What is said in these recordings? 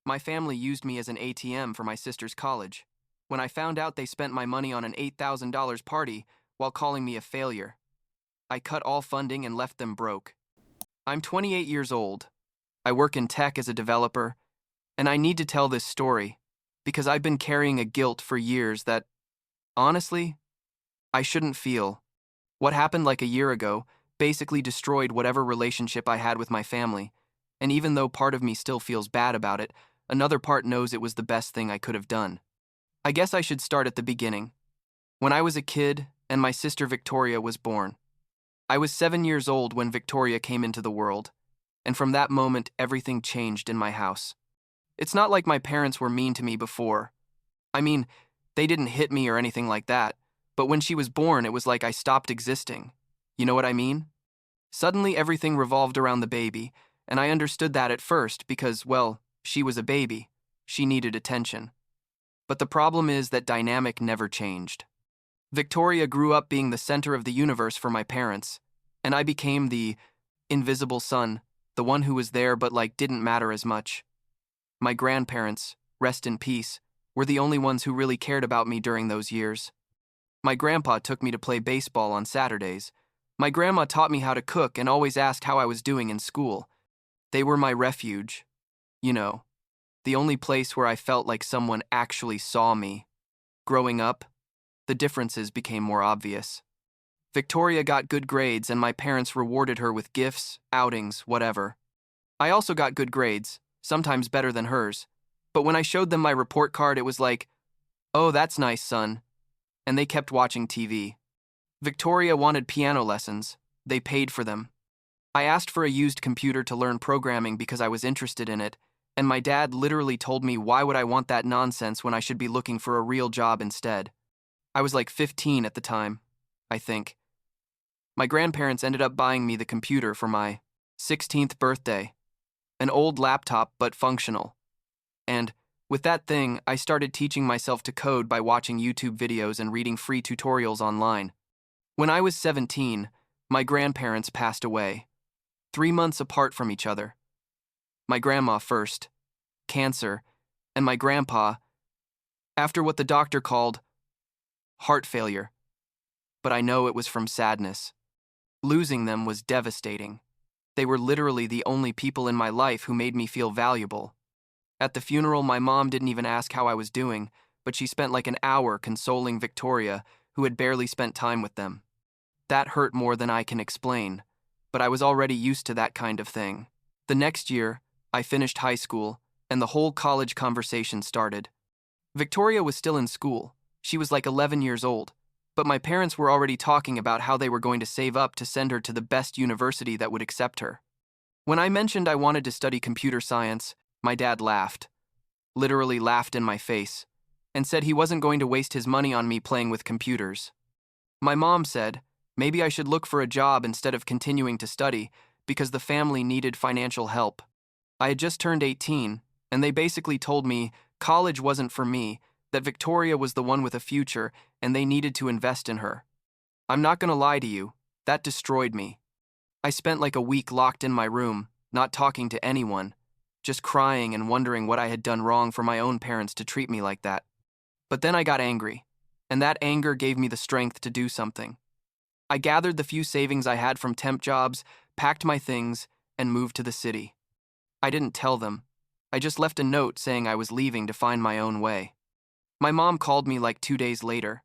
My family used me as an ATM for my sister's college. When I found out they spent my money on an $8,000 party while calling me a failure, I cut all funding and left them broke. I'm 28 years old. I work in tech as a developer, and I need to tell this story because I've been carrying a guilt for years that, honestly, I shouldn't feel. What happened like a year ago basically destroyed whatever relationship I had with my family, and even though part of me still feels bad about it, another part knows it was the best thing I could have done. I guess I should start at the beginning. When I was a kid and my sister Victoria was born. I was 7 years old when Victoria came into the world, and from that moment everything changed in my house. It's not like my parents were mean to me before. I mean, they didn't hit me or anything like that, but when she was born it was like I stopped existing. You know what I mean? Suddenly everything revolved around the baby, and I understood that at first because, well, she was a baby. She needed attention. But the problem is that dynamic never changed. Victoria grew up being the center of the universe for my parents, and I became the invisible son, the one who was there but didn't matter as much. My grandparents, rest in peace, were the only ones who really cared about me during those years. My grandpa took me to play baseball on Saturdays. My grandma taught me how to cook and always asked how I was doing in school. They were my refuge. You know, the only place where I felt like someone actually saw me. Growing up, the differences became more obvious. Victoria got good grades and my parents rewarded her with gifts, outings, whatever. I also got good grades, sometimes better than hers, but when I showed them my report card it was like, "Oh, that's nice, son," and they kept watching TV. Victoria wanted piano lessons. They paid for them. I asked for a used computer to learn programming because I was interested in it, and my dad literally told me why would I want that nonsense when I should be looking for a real job instead. I was 15 at the time, I think. My grandparents ended up buying me the computer for my 16th birthday. An old laptop, but functional. And with that thing, I started teaching myself to code by watching YouTube videos and reading free tutorials online. When I was 17, my grandparents passed away, 3 months apart from each other. My grandma first, cancer, and my grandpa, after what the doctor called heart failure. But I know it was from sadness. Losing them was devastating. They were literally the only people in my life who made me feel valuable. At the funeral, my mom didn't even ask how I was doing, but she spent an hour consoling Victoria, who had barely spent time with them. That hurt more than I can explain, but I was already used to that kind of thing. The next year, I finished high school, and the whole college conversation started. Victoria was still in school. She was 11 years old, but my parents were already talking about how they were going to save up to send her to the best university that would accept her. When I mentioned I wanted to study computer science, my dad laughed, literally laughed in my face, and said he wasn't going to waste his money on me playing with computers. My mom said maybe I should look for a job instead of continuing to study because the family needed financial help. I had just turned 18, and they basically told me college wasn't for me, that Victoria was the one with a future and they needed to invest in her. I'm not going to lie to you, that destroyed me. I spent a week locked in my room, not talking to anyone, just crying and wondering what I had done wrong for my own parents to treat me like that. But then I got angry, and that anger gave me the strength to do something. I gathered the few savings I had from temp jobs, packed my things, and moved to the city. I didn't tell them. I just left a note saying I was leaving to find my own way. My mom called me 2 days later,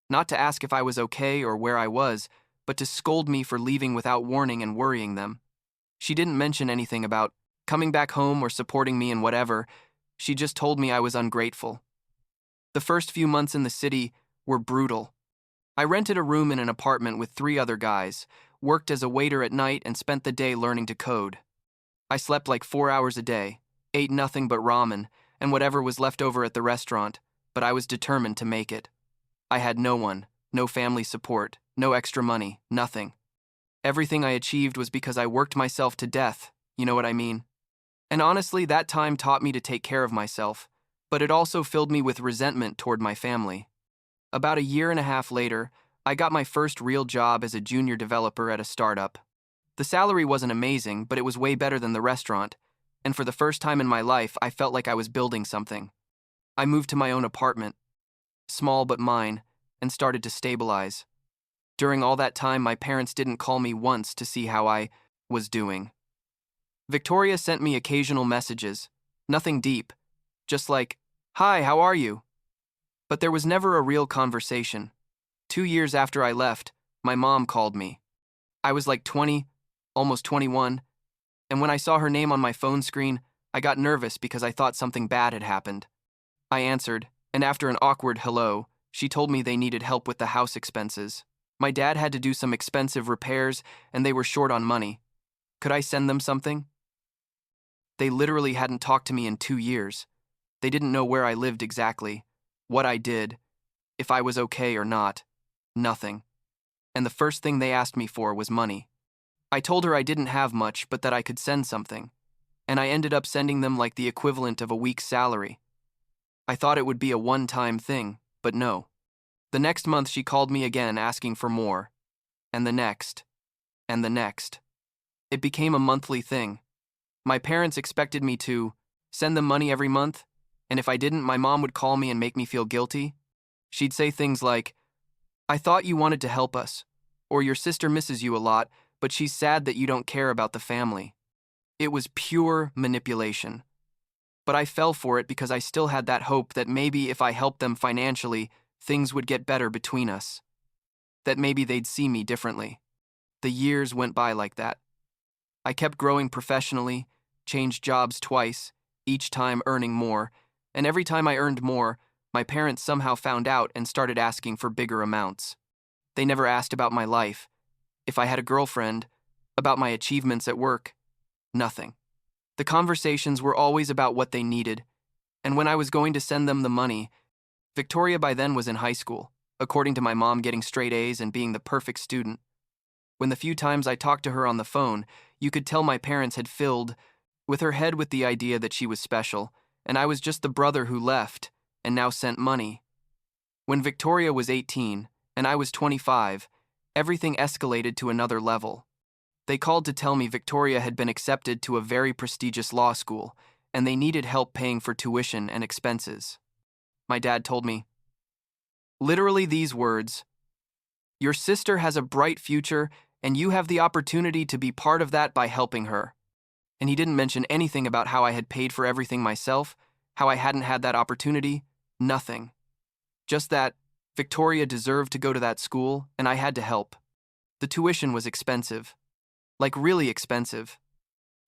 not to ask if I was okay or where I was, but to scold me for leaving without warning and worrying them. She didn't mention anything about coming back home or supporting me in whatever. She just told me I was ungrateful. The first few months in the city were brutal. I rented a room in an apartment with 3 other guys, worked as a waiter at night, and spent the day learning to code. I slept 4 hours a day, ate nothing but ramen, and whatever was left over at the restaurant, but I was determined to make it. I had no one, no family support, no extra money, nothing. Everything I achieved was because I worked myself to death, you know what I mean? And honestly, that time taught me to take care of myself, but it also filled me with resentment toward my family. About a year and a half later, I got my first real job as a junior developer at a startup. The salary wasn't amazing, but it was way better than the restaurant, and for the first time in my life, I felt like I was building something. I moved to my own apartment, small but mine, and started to stabilize. During all that time, my parents didn't call me once to see how I was doing. Victoria sent me occasional messages, nothing deep, just like, "Hi, how are you?" But there was never a real conversation. 2 years after I left, my mom called me. I was like 20, almost 21, and when I saw her name on my phone screen, I got nervous because I thought something bad had happened. I answered, and after an awkward hello, she told me they needed help with the house expenses. My dad had to do some expensive repairs, and they were short on money. Could I send them something? They literally hadn't talked to me in 2 years. They didn't know where I lived exactly, what I did, if I was okay or not. Nothing. And the first thing they asked me for was money. I told her I didn't have much, but that I could send something. And I ended up sending them like the equivalent of a week's salary. I thought it would be a one-time thing, but no. The next month she called me again asking for more. And the next. And the next. It became a monthly thing. My parents expected me to send them money every month, and if I didn't, my mom would call me and make me feel guilty. She'd say things like, "I thought you wanted to help us," or "Your sister misses you a lot, but she's sad that you don't care about the family." It was pure manipulation. But I fell for it because I still had that hope that maybe if I helped them financially, things would get better between us. That maybe they'd see me differently. The years went by like that. I kept growing professionally, changed jobs twice, each time earning more, and every time I earned more, my parents somehow found out and started asking for bigger amounts. They never asked about my life, if I had a girlfriend, about my achievements at work. Nothing. The conversations were always about what they needed, and when I was going to send them the money, Victoria by then was in high school, according to my mom getting straight A's and being the perfect student. When the few times I talked to her on the phone, you could tell my parents had filled with her head with the idea that she was special, and I was just the brother who left and now sent money. When Victoria was 18 and I was 25, everything escalated to another level. They called to tell me Victoria had been accepted to a very prestigious law school, and they needed help paying for tuition and expenses. My dad told me, literally these words, "Your sister has a bright future, and you have the opportunity to be part of that by helping her." And he didn't mention anything about how I had paid for everything myself, how I hadn't had that opportunity, nothing. Just that Victoria deserved to go to that school, and I had to help. The tuition was expensive. Like really expensive.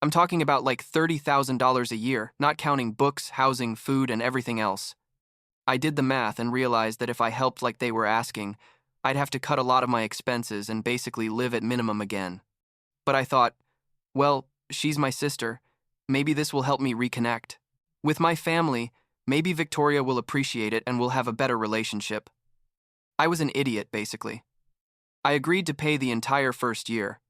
I'm talking about like $30,000 a year, not counting books, housing, food, and everything else. I did the math and realized that if I helped like they were asking, I'd have to cut a lot of my expenses and basically live at minimum again. But I thought, well, she's my sister. Maybe this will help me reconnect. With my family, maybe Victoria will appreciate it and we'll have a better relationship. I was an idiot, basically. I agreed to pay the entire first year.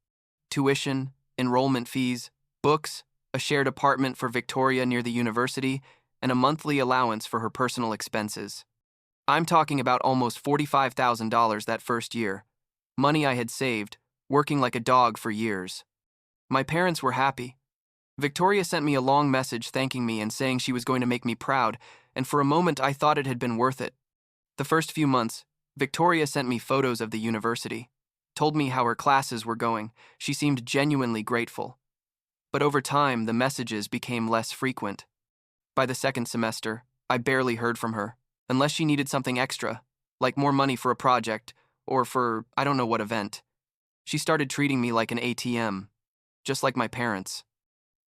Tuition, enrollment fees, books, a shared apartment for Victoria near the university, and a monthly allowance for her personal expenses. I'm talking about almost $45,000 that first year. Money I had saved, working like a dog for years. My parents were happy. Victoria sent me a long message thanking me and saying she was going to make me proud, and for a moment I thought it had been worth it. The first few months, Victoria sent me photos of the university, told me how her classes were going. She seemed genuinely grateful. But over time, the messages became less frequent. By the second semester, I barely heard from her, unless she needed something extra, like more money for a project, or for I don't know what event. She started treating me like an ATM, just like my parents.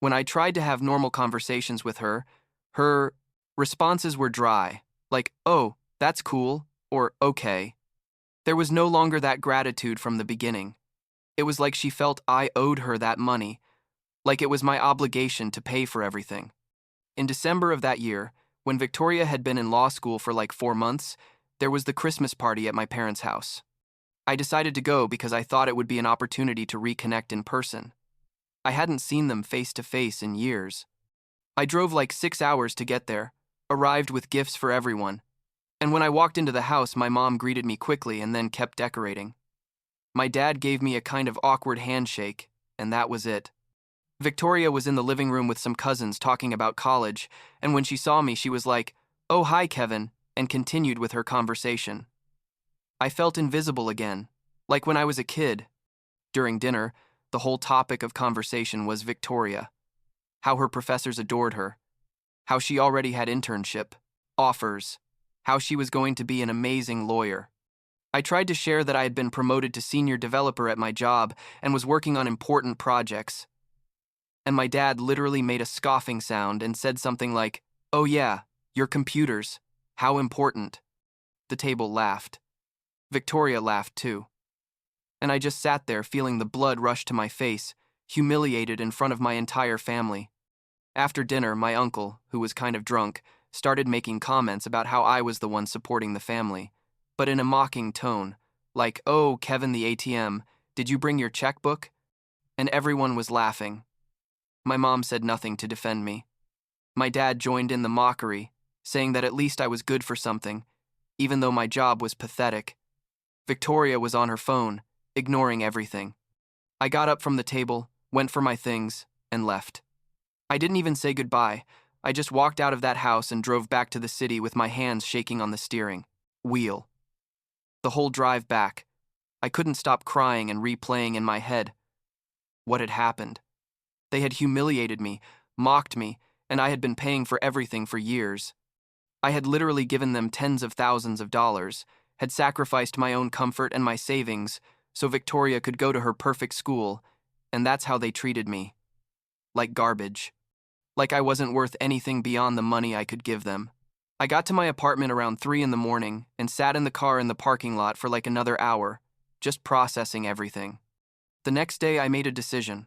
When I tried to have normal conversations with her, her responses were dry, like, "Oh, that's cool," or "okay." There was no longer that gratitude from the beginning. It was like she felt I owed her that money, like it was my obligation to pay for everything. In December of that year, when Victoria had been in law school for like 4 months, there was the Christmas party at my parents' house. I decided to go because I thought it would be an opportunity to reconnect in person. I hadn't seen them face to face in years. I drove like 6 hours to get there, arrived with gifts for everyone, and when I walked into the house, my mom greeted me quickly and then kept decorating. My dad gave me a kind of awkward handshake, and that was it. Victoria was in the living room with some cousins talking about college, and when she saw me, she was like, "Oh, hi, Kevin," and continued with her conversation. I felt invisible again, like when I was a kid. During dinner, the whole topic of conversation was Victoria, how her professors adored her, how she already had internship offers, how she was going to be an amazing lawyer. I tried to share that I had been promoted to senior developer at my job and was working on important projects. And my dad literally made a scoffing sound and said something like, "Oh yeah, your computers, how important." The table laughed. Victoria laughed too. And I just sat there feeling the blood rush to my face, humiliated in front of my entire family. After dinner, my uncle, who was kind of drunk, started making comments about how I was the one supporting the family, but in a mocking tone, like, "Oh, Kevin the ATM, did you bring your checkbook?" And everyone was laughing. My mom said nothing to defend me. My dad joined in the mockery, saying that at least I was good for something, even though my job was pathetic. Victoria was on her phone, ignoring everything. I got up from the table, went for my things, and left. I didn't even say goodbye. I just walked out of that house and drove back to the city with my hands shaking on the steering wheel. The whole drive back, I couldn't stop crying and replaying in my head what had happened. They had humiliated me, mocked me, and I had been paying for everything for years. I had literally given them tens of thousands of dollars, had sacrificed my own comfort and my savings so Victoria could go to her perfect school, and that's how they treated me. Like garbage. Like I wasn't worth anything beyond the money I could give them. I got to my apartment around 3 in the morning and sat in the car in the parking lot for like another hour, just processing everything. The next day I made a decision.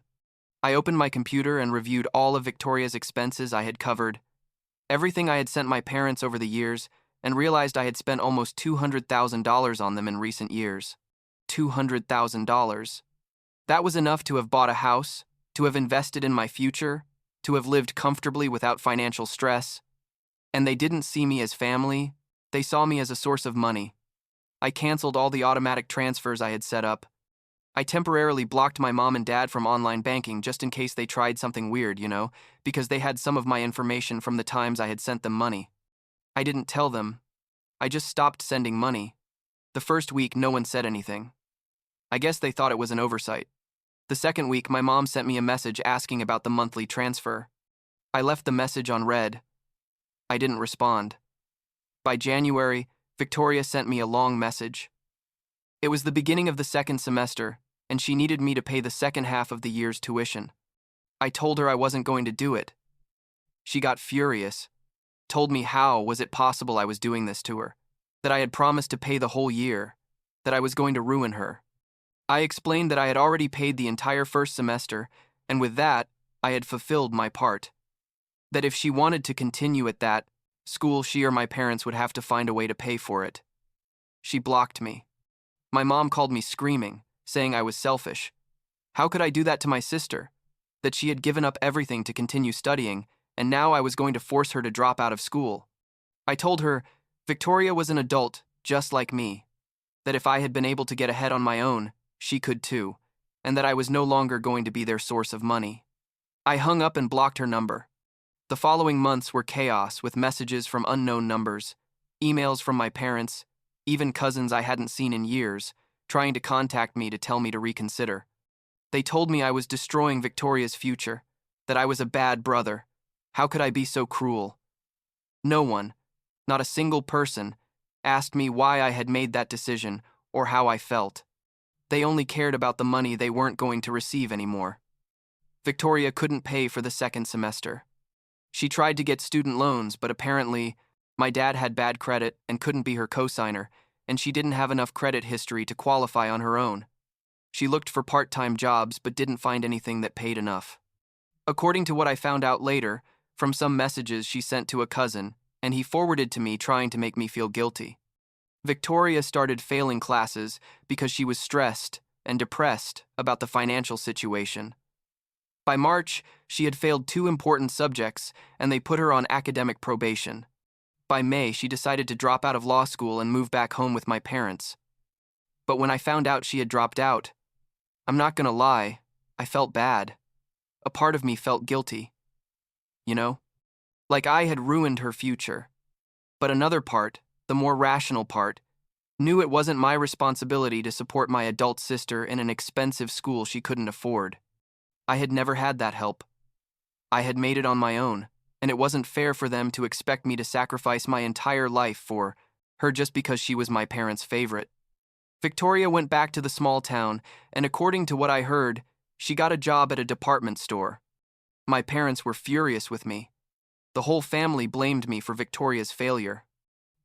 I opened my computer and reviewed all of Victoria's expenses I had covered, everything I had sent my parents over the years, and realized I had spent almost $200,000 on them in recent years. $200,000. That was enough to have bought a house, to have invested in my future, to have lived comfortably without financial stress. And they didn't see me as family, they saw me as a source of money. I canceled all the automatic transfers I had set up. I temporarily blocked my mom and dad from online banking just in case they tried something weird, because they had some of my information from the times I had sent them money. I didn't tell them. I just stopped sending money. The first week, no one said anything. I guess they thought it was an oversight. The second week, my mom sent me a message asking about the monthly transfer. I left the message on read. I didn't respond. By January, Victoria sent me a long message. It was the beginning of the second semester, and she needed me to pay the second half of the year's tuition. I told her I wasn't going to do it. She got furious, told me how was it possible I was doing this to her, that I had promised to pay the whole year, that I was going to ruin her. I explained that I had already paid the entire first semester, and with that, I had fulfilled my part. That if she wanted to continue at that school, she or my parents would have to find a way to pay for it. She blocked me. My mom called me screaming, saying I was selfish. How could I do that to my sister? That she had given up everything to continue studying, and now I was going to force her to drop out of school. I told her Victoria was an adult, just like me. That if I had been able to get ahead on my own, she could too, and that I was no longer going to be their source of money. I hung up and blocked her number. The following months were chaos with messages from unknown numbers, emails from my parents, even cousins I hadn't seen in years, trying to contact me to tell me to reconsider. They told me I was destroying Victoria's future, that I was a bad brother. How could I be so cruel? No one, not a single person, asked me why I had made that decision or how I felt. They only cared about the money they weren't going to receive anymore. Victoria couldn't pay for the second semester. She tried to get student loans, but apparently, my dad had bad credit and couldn't be her co-signer, and she didn't have enough credit history to qualify on her own. She looked for part-time jobs but didn't find anything that paid enough. According to what I found out later, from some messages she sent to a cousin, and he forwarded to me trying to make me feel guilty. Victoria started failing classes because she was stressed and depressed about the financial situation. By March, she had failed 2 important subjects, and they put her on academic probation. By May, she decided to drop out of law school and move back home with my parents. But when I found out she had dropped out, I'm not gonna lie, I felt bad. a part of me felt guilty, you know? Like I had ruined her future. But another part, the more rational part, knew it wasn't my responsibility to support my adult sister in an expensive school she couldn't afford. I had never had that help. I had made it on my own, and it wasn't fair for them to expect me to sacrifice my entire life for her just because she was my parents' favorite. Victoria went back to the small town, and according to what I heard, she got a job at a department store. My parents were furious with me. The whole family blamed me for Victoria's failure.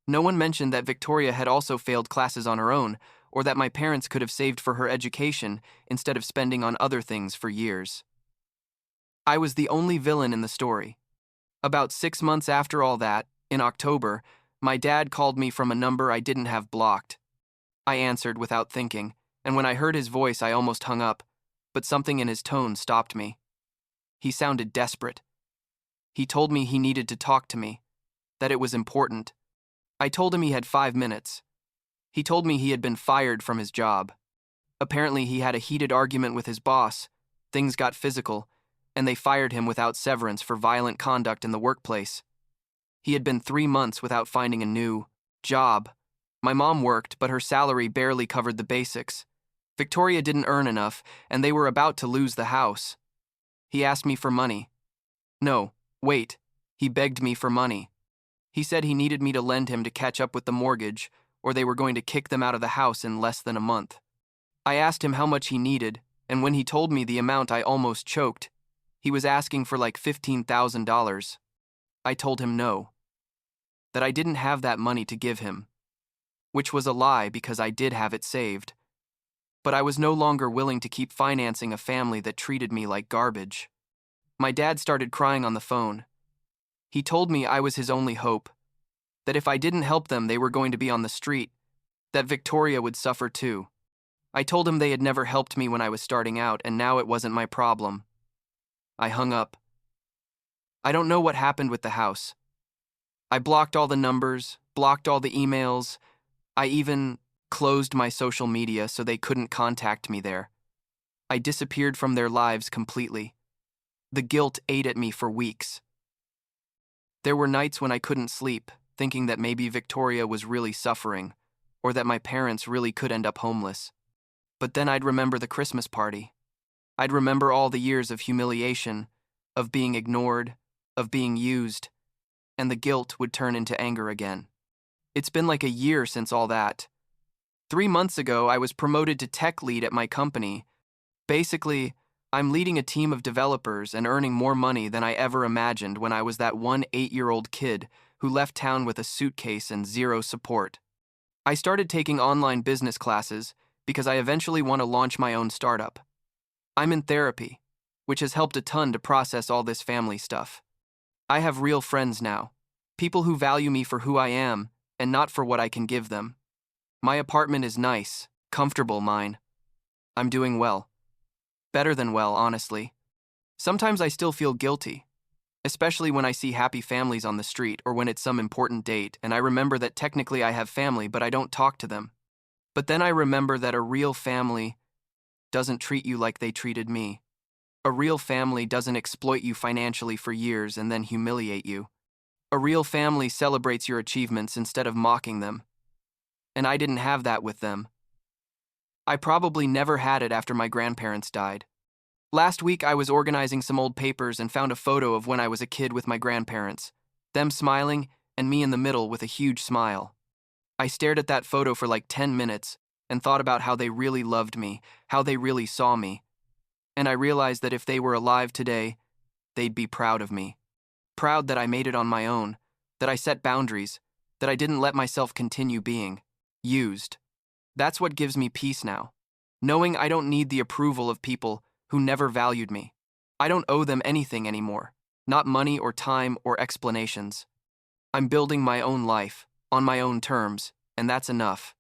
No one mentioned that Victoria had also failed classes on her own, or that my parents could have saved for her education instead of spending on other things for years. I was the only villain in the story. About 6 months after all that, in October, my dad called me from a number I didn't have blocked. I answered without thinking, and when I heard his voice I almost hung up, but something in his tone stopped me. He sounded desperate. He told me he needed to talk to me, that it was important. I told him he had 5 minutes. He told me he had been fired from his job. Apparently he had a heated argument with his boss, things got physical, and they fired him without severance for violent conduct in the workplace. He had been 3 months without finding a new job. My mom worked, but her salary barely covered the basics. Victoria didn't earn enough, and they were about to lose the house. He asked me for money. No, wait, he begged me for money. He said he needed me to lend him to catch up with the mortgage, or they were going to kick them out of the house in less than a month. I asked him how much he needed, and when he told me the amount I almost choked. He was asking for like $15,000. I told him no. That I didn't have that money to give him. Which was a lie because I did have it saved. But I was no longer willing to keep financing a family that treated me like garbage. My dad started crying on the phone. He told me I was his only hope, that if I didn't help them they were going to be on the street, that Victoria would suffer too. I told him they had never helped me when I was starting out and now it wasn't my problem. I hung up. I don't know what happened with the house. I blocked all the numbers, blocked all the emails. I even closed my social media so they couldn't contact me there. I disappeared from their lives completely. The guilt ate at me for weeks. There were nights when I couldn't sleep, thinking that maybe Victoria was really suffering, or that my parents really could end up homeless. But then I'd remember the Christmas party. I'd remember all the years of humiliation, of being ignored, of being used, and the guilt would turn into anger again. It's been like a year since all that. 3 months ago, I was promoted to tech lead at my company. Basically, I'm leading a team of developers and earning more money than I ever imagined when I was that one 8-year-old kid who left town with a suitcase and zero support. I started taking online business classes because I eventually want to launch my own startup. I'm in therapy, which has helped a ton to process all this family stuff. I have real friends now, people who value me for who I am and not for what I can give them. My apartment is nice, comfortable mine. I'm doing well. Better than well, honestly. Sometimes I still feel guilty, especially when I see happy families on the street or when it's some important date and I remember that technically I have family but I don't talk to them. But then I remember that a real family doesn't treat you like they treated me. A real family doesn't exploit you financially for years and then humiliate you. A real family celebrates your achievements instead of mocking them. And I didn't have that with them. I probably never had it after my grandparents died. Last week I was organizing some old papers and found a photo of when I was a kid with my grandparents, them smiling and me in the middle with a huge smile. I stared at that photo for like 10 minutes and thought about how they really loved me, how they really saw me. And I realized that if they were alive today, they'd be proud of me. Proud that I made it on my own, that I set boundaries, that I didn't let myself continue being used. That's what gives me peace now, knowing I don't need the approval of people who never valued me. I don't owe them anything anymore, not money or time or explanations. I'm building my own life, on my own terms, and that's enough.